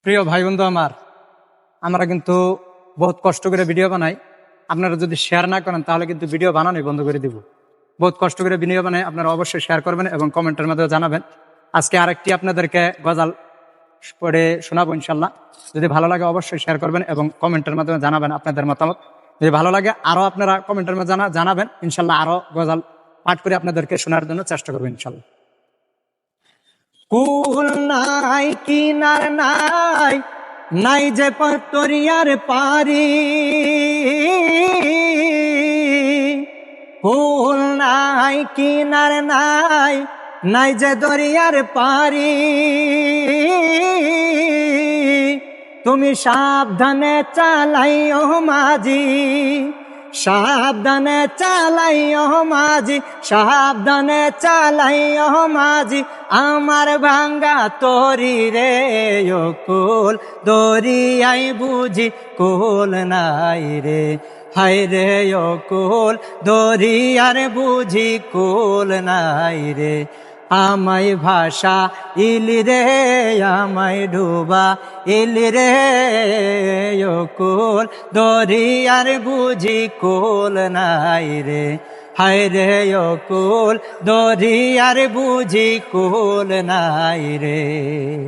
প্রিয় ভাই বন্ধু আমার, আমরা কিন্তু বহুত কষ্ট করে ভিডিও বানাই। আপনারা যদি শেয়ার না করেন তাহলে কিন্তু ভিডিও বানানোই বন্ধ করে দিব। বহুত কষ্ট করে ভিডিও বানাই, আপনারা অবশ্যই শেয়ার করবেন এবং কমেন্টের মাধ্যমে জানাবেন। আজকে আরেকটি আপনাদেরকে গজাল পড়ে শোনাবো ইনশাল্লাহ। যদি ভালো লাগে অবশ্যই শেয়ার করবেন এবং কমেন্টের মাধ্যমে জানাবেন আপনাদের মতামত। যদি ভালো লাগে আরো আপনারা কমেন্টের মাধ্যমে জানাবেন, ইনশাল্লাহ আরো গজাল পাঠ করে আপনাদেরকে শোনার জন্য চেষ্টা করবেন ইনশাল্লাহ। কুল নাই কিনার নাই, নাই যে তরিয়ার পারি, কুল নাই কিনার নাই, নাই যে দরিয়ার পারি। তুমি সাবধানে চালাইও মাঝি, সাবধানে চালাইও মাঝি, সাবধানে চালাইও মাঝি, আমার ভাঙ্গা তরি রে ও কুল দরিয়াই বুঝি কুল নাই রে। হায় রে ও কুল দরিয়ার বুঝি কুল নাই রে। আমায় ভাষা ইলি রে, আমায় ডুবা ইলি রে ও কুল দরিয়ার বুঝি কুল নাই রে। হায় রে ও কুল দরিয়ার বুঝি কুল নাই রে।